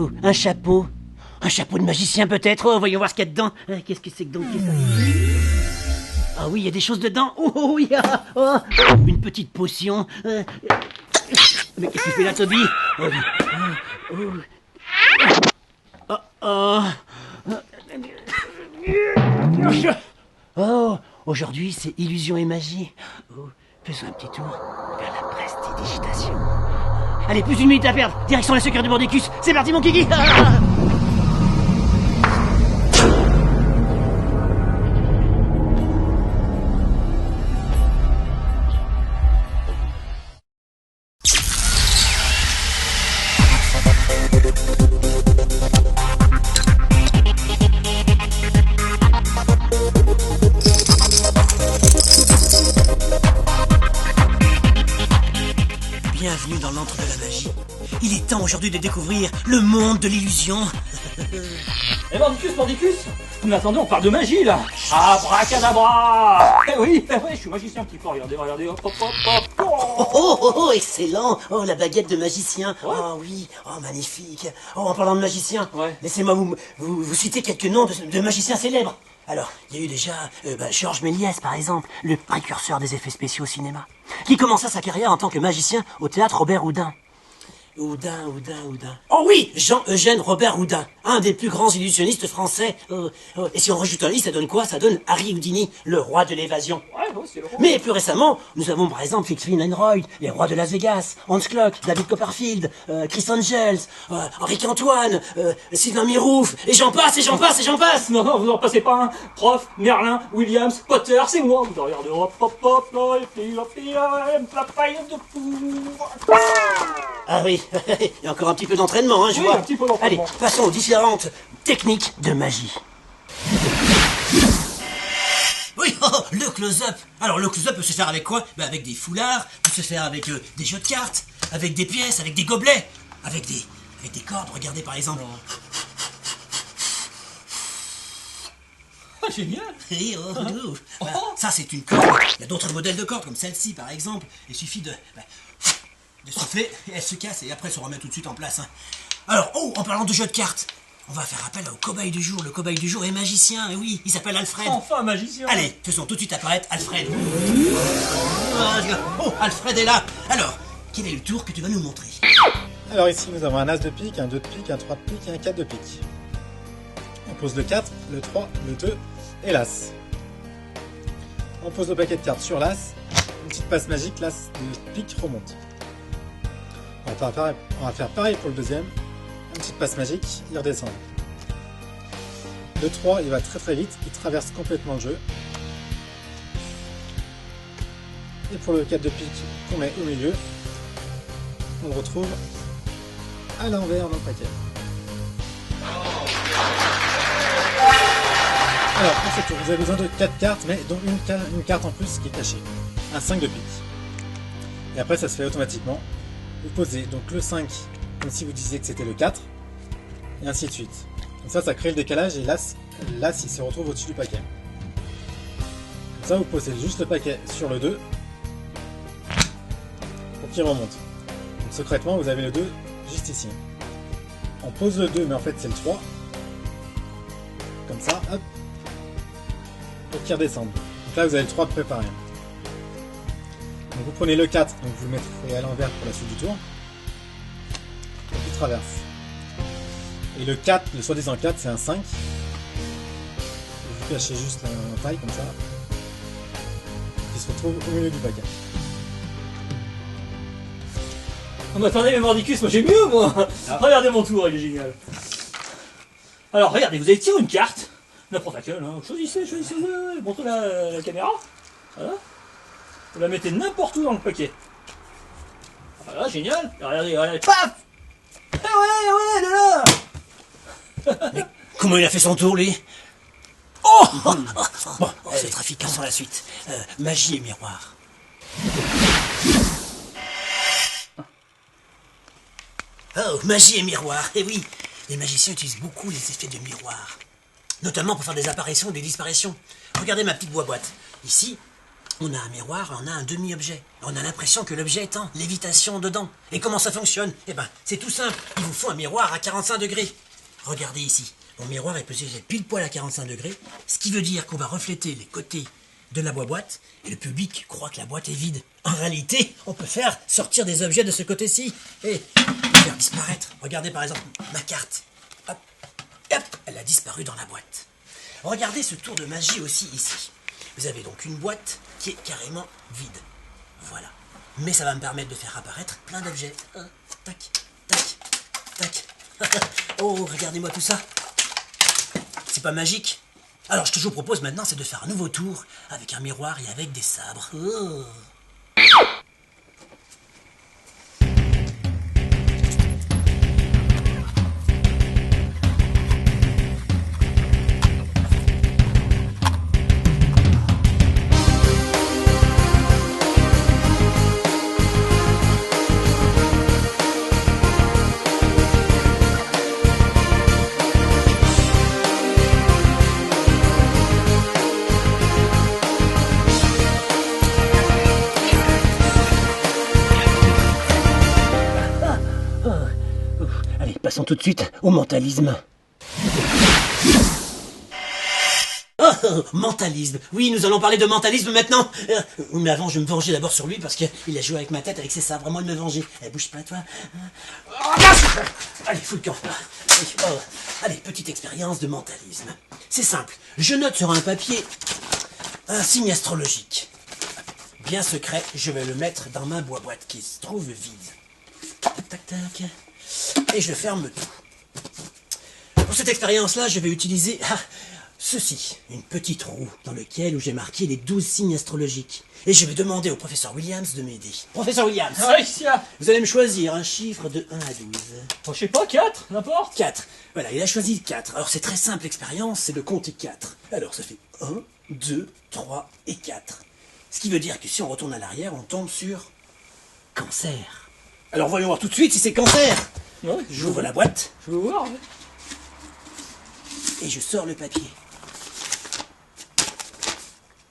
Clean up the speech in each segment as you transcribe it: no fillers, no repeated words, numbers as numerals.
Oh, un chapeau. Un chapeau de magicien peut-être. Oh, voyons voir ce qu'il y a dedans. Qu'est-ce que c'est que donc? Ah oui, il y a des choses dedans. Oh, oui. Oh, une petite potion. Mais qu'est-ce que tu fais là, Toby? Oh, aujourd'hui c'est illusion et magie. Oh, faisons un petit tour vers la prestidigitation. Allez, plus d'une minute à perdre. Direction les secrets de Mordicus. C'est parti, mon kiki. Bienvenue dans l'antre de la magie. Il est temps aujourd'hui de découvrir le monde de l'illusion. Eh Mordicus, mais attendez, on parle de magie là. Abracadabra. Eh oui, je suis magicien un petit peu, regardez, hop, hop, hop, hop. Oh, excellent. Oh, la baguette de magicien. Ouais. Oh oui, oh magnifique. Oh, en parlant de magicien, ouais. Laissez-moi vous citer quelques noms de magiciens célèbres. Alors, il y a eu déjà Georges Méliès, par exemple, le précurseur des effets spéciaux au cinéma, qui commença sa carrière en tant que magicien au théâtre Robert Houdin. Houdin. Oh oui, Jean-Eugène Robert Houdin, un des plus grands illusionnistes français. Et si on rajoute un i, ça donne quoi? Ça donne Harry Houdini, le roi de l'évasion. Ouais, c'est le roi. Mais plus récemment, nous avons par exemple Siegfried and Roy, les rois de Las Vegas, Hans Klock, David Copperfield, Chris Angels, Henrique Antoine, Sylvain Mirouf, et j'en passe. Non, vous en passez pas un. Prof, Merlin, Williams, Potter, c'est moi. Vous regardez, hop, là, et puis, la paille de poudre. Ah oui, il y a encore un petit peu d'entraînement, je vois. Un petit peu d'entraînement. Allez, passons aux différentes techniques de magie. Oui, le close-up. Alors, le close-up peut se faire avec quoi? Avec des foulards, peut se faire avec des jeux de cartes, avec des pièces, avec des gobelets, avec des cordes. Regardez par exemple. Ah, génial. Ça, c'est une corde. Il y a d'autres modèles de cordes, comme celle-ci par exemple. Il suffit de souffler et elle se casse et après elle se remet tout de suite en place. Alors, en parlant de jeux de cartes, on va faire appel au cobaye du jour. Le cobaye du jour est magicien, et oui, il s'appelle Alfred. Enfin, un magicien. Allez, faisons tout de suite apparaître Alfred. Oh, Alfred est là. Alors, quel est le tour que tu vas nous montrer? Alors ici nous avons un as de pique, un 2 de pique, un 3 de pique et un 4 de pique. On pose le 4, le 3, le 2 et l'as. On pose le paquet de cartes sur l'as, une petite passe magique, l'as de pique remonte. On va faire pareil pour le deuxième, une petite passe magique, il redescend. Le 3 il va très vite, il traverse complètement le jeu. Et pour le 4 de pique qu'on met au milieu, on le retrouve à l'envers dans le paquet. Alors pour ce tour, vous avez besoin de 4 cartes, mais dont une carte en plus qui est cachée. Un 5 de pique. Et après ça se fait automatiquement. Vous posez donc le 5 comme si vous disiez que c'était le 4. Et ainsi de suite. Comme ça crée le décalage et l'as il se retrouve au-dessus du paquet. Comme ça vous posez juste le paquet sur le 2 pour qu'il remonte. Donc secrètement vous avez le 2 juste ici. On pose le 2 mais en fait c'est le 3. Comme ça, hop. Pour qu'il redescende. Donc là vous avez le 3 préparé. Donc vous prenez le 4, donc vous le mettrez à l'envers pour la suite du tour. Et puis traverse. Et le 4, le soi-disant 4, c'est un 5. Vous cachez juste la taille comme ça. Qui se retrouve au milieu du paquet. Oh, mais attendez, mais Mordicus, moi j'ai mieux, moi. Regardez mon tour, il est génial. Alors, regardez, vous allez tirer une carte. N'importe laquelle, hein. Choisissez, montrez la caméra. Voilà. Vous la mettez n'importe où dans le paquet. Voilà, génial. Regardez, paf. Ah ouais, elle est là. Mais comment il a fait son tour, lui? Oh, bon, ce trafic sans la suite. Magie et miroir. Oh, magie et miroir. Eh oui, les magiciens utilisent beaucoup les effets de miroir. Notamment pour faire des apparitions et des disparitions. Regardez ma petite boîte. Ici, On a un miroir, on a un demi-objet. On a l'impression que l'objet est en lévitation dedans. Et comment ça fonctionne? Eh ben, c'est tout simple. Il vous faut un miroir à 45 degrés. Regardez ici. Mon miroir est positionné pile poil à 45 degrés, ce qui veut dire qu'on va refléter les côtés de la boîte et le public croit que la boîte est vide. En réalité, on peut faire sortir des objets de ce côté-ci et faire disparaître. Regardez par exemple ma carte. Hop, hop, elle a disparu dans la boîte. Regardez ce tour de magie aussi ici. Vous avez donc une boîte qui est carrément vide. Voilà. Mais ça va me permettre de faire apparaître plein d'objets. Tac, tac, tac. Oh, regardez-moi tout ça. C'est pas magique? Alors, ce que je vous propose maintenant, c'est de faire un nouveau tour avec un miroir et avec des sabres. Oh. Allez, passons tout de suite au mentalisme. Oh, mentalisme. Oui, nous allons parler de mentalisme maintenant. Mais avant, je vais me venger d'abord sur lui parce qu'il a joué avec ma tête, avec ses sabres. Moi de me venger. Bouge pas, toi. Allez, fous le camp. Allez, petite expérience de mentalisme. C'est simple. Je note sur un papier un signe astrologique. Bien secret, je vais le mettre dans ma boîte qui se trouve vide. Tac, tac, tac. Et je ferme tout. Pour cette expérience-là, je vais utiliser ceci, une petite roue dans laquelle j'ai marqué les 12 signes astrologiques. Et je vais demander au professeur Williams de m'aider. Professeur Williams, vous allez me choisir un chiffre de 1 à 12. Je sais pas, 4, n'importe. 4. Voilà, il a choisi 4. Alors c'est très simple, l'expérience, c'est de compter 4. Alors ça fait 1, 2, 3 et 4. Ce qui veut dire que si on retourne à l'arrière, on tombe sur Cancer. Alors voyons voir tout de suite si c'est Cancer. Ouais, J'ouvre la boîte je veux voir. Ouais. et je sors le papier.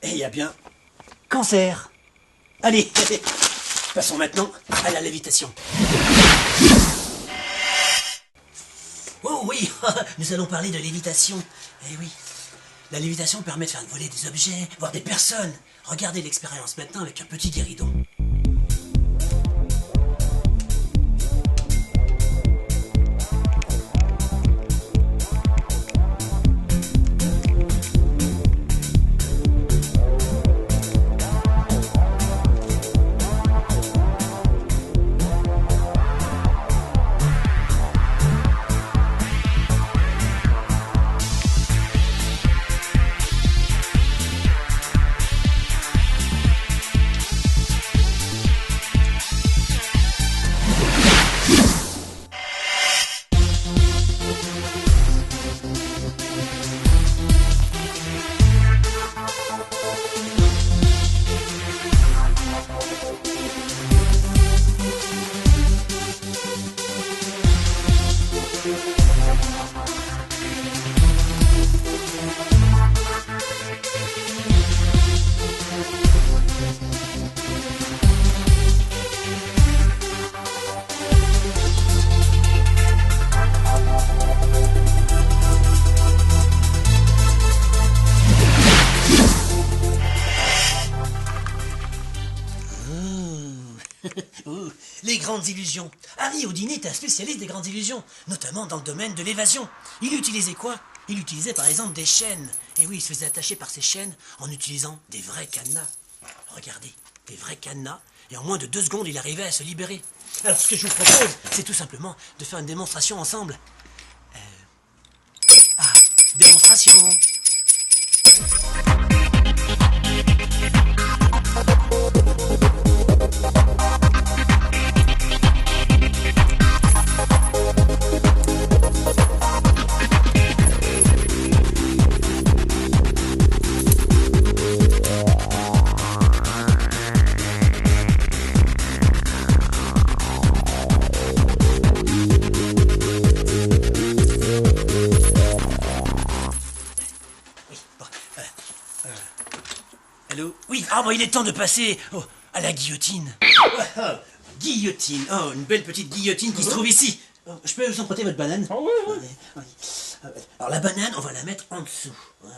Et il y a bien Cancer. Allez, passons maintenant à la lévitation. Oh oui, nous allons parler de lévitation. Eh oui, la lévitation permet de faire voler des objets, voire des personnes. Regardez l'expérience maintenant avec un petit guéridon. Les grandes illusions. Harry Houdini est un spécialiste des grandes illusions, notamment dans le domaine de l'évasion. Il utilisait quoi? Il utilisait par exemple des chaînes. Et oui, il se faisait attacher par ces chaînes en utilisant des vrais cadenas. Regardez, des vrais cadenas. Et en moins de 2 secondes, il arrivait à se libérer. Alors ce que je vous propose, c'est tout simplement de faire une démonstration ensemble. Démonstration. Allô? Oui, bon, il est temps de passer à la guillotine. Guillotine. Oh, une belle petite guillotine qui se trouve ici. Je peux vous emprunter votre banane? Ah ouais. Alors la banane, on va la mettre en dessous. Voilà.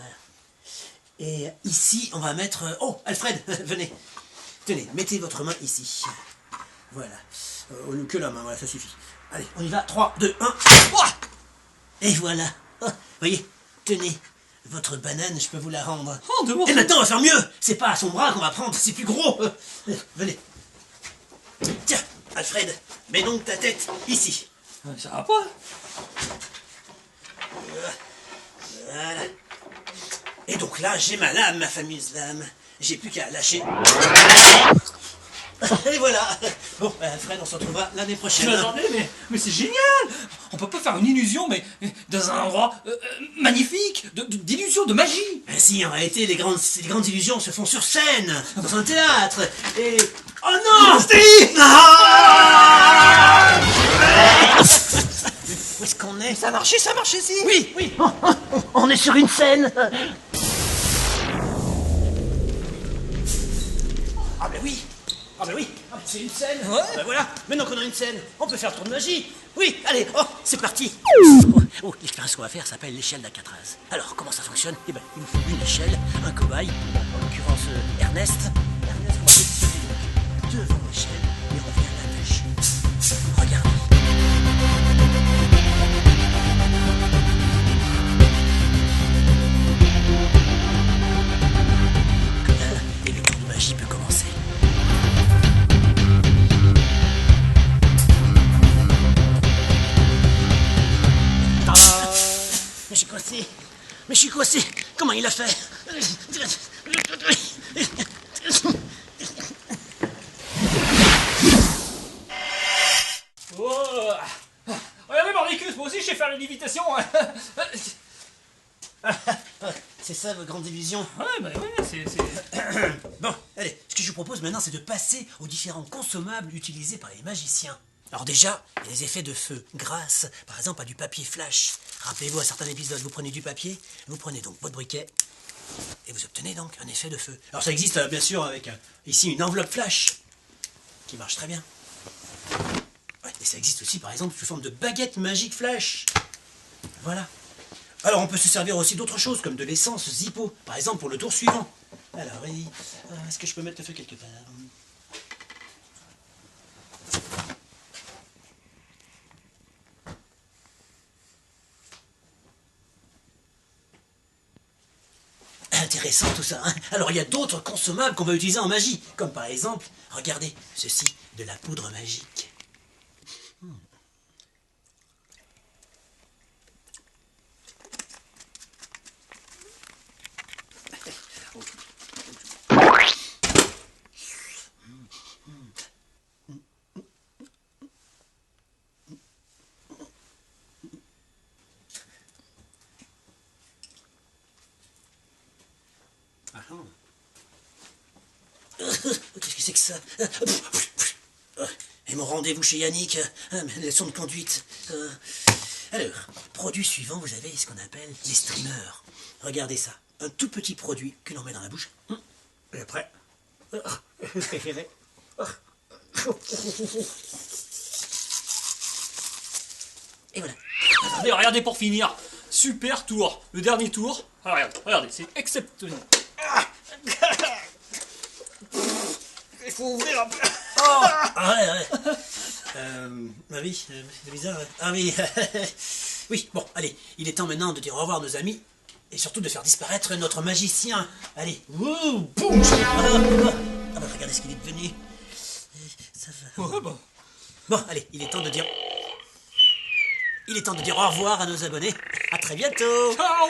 Et ici, on va mettre... Oh, Alfred, venez. Tenez, mettez votre main ici. Voilà. Que la main, voilà, ça suffit. Allez, on y va. 3, 2, 1. Et voilà. Voyez, tenez. Votre banane, je peux vous la rendre. Oh, de bon. Et maintenant, on va faire mieux. C'est pas à son bras qu'on va prendre, c'est plus gros. Venez. Tiens, Alfred, mets donc ta tête ici. Ça va pas. Voilà. Et donc là, j'ai ma lame, ma fameuse lame. J'ai plus qu'à lâcher. Et voilà. Bon, Alfred, on se retrouvera l'année prochaine. Mais attendez, mais c'est génial. On peut pas faire une illusion, mais dans un endroit magnifique, d'illusion, de magie. Ben si, en réalité, les grandes illusions se font sur scène, dans un théâtre. Et... Oh non, Steve! Où est-ce qu'on est? Ça a marché, si. Oui. On est sur une scène. Ah ben oui. C'est une scène. Ouais. Ben voilà. Maintenant qu'on a une scène, on peut faire le tour de magie. Oui, allez, c'est parti. L'expérience qu'on va faire s'appelle l'échelle d'Alcatraz. Alors, comment ça fonctionne? Eh ben, il nous faut une échelle, un cobaye, en l'occurrence Ernest. Ernest, on va positionner donc devant l'échelle et on vient l'attacher. Regardez. Et le tour de magie peut commencer. Mais je suis coincé. Comment il a fait? Oh. Regardez, Mordicus, moi aussi je sais faire une lévitation. C'est ça votre grande illusion? Ouais, bah ouais, c'est... Bon, allez, ce que je vous propose maintenant, c'est de passer aux différents consommables utilisés par les magiciens. Alors déjà, il y a des effets de feu, grâce par exemple à du papier flash. Rappelez-vous, à certains épisodes, vous prenez du papier, vous prenez donc votre briquet, et vous obtenez donc un effet de feu. Alors ça existe bien sûr avec ici une enveloppe flash, qui marche très bien. Ouais, et ça existe aussi par exemple sous forme de baguette magique flash. Voilà. Alors on peut se servir aussi d'autres choses, comme de l'essence Zippo, par exemple pour le tour suivant. Alors, oui, est-ce que je peux mettre le feu quelque part? Intéressant tout ça, hein. Alors il y a d'autres consommables qu'on va utiliser en magie, comme par exemple, regardez, ceci, de la poudre magique. Qu'est-ce que c'est que ça? Et mon rendez-vous chez Yannick, les leçons de conduite. Alors, produit suivant, vous avez ce qu'on appelle les streamers. Regardez ça, un tout petit produit que l'on met dans la bouche. Et après... Et voilà. Attendez, regardez pour finir. Super tour. Le dernier tour. Alors, regardez, c'est exceptionnel. Il faut ouvrir un peu. Oh, ouais. Ah oui, c'est bizarre. Ouais. Ah oui, oui, bon, allez, il est temps maintenant de dire au revoir à nos amis et surtout de faire disparaître notre magicien. Allez, wouh, boum. Ah bah regardez ce qu'il est devenu. Ça va. Ouais, bah. Bon, allez, il est temps de dire au revoir à nos abonnés. À très bientôt. Ciao.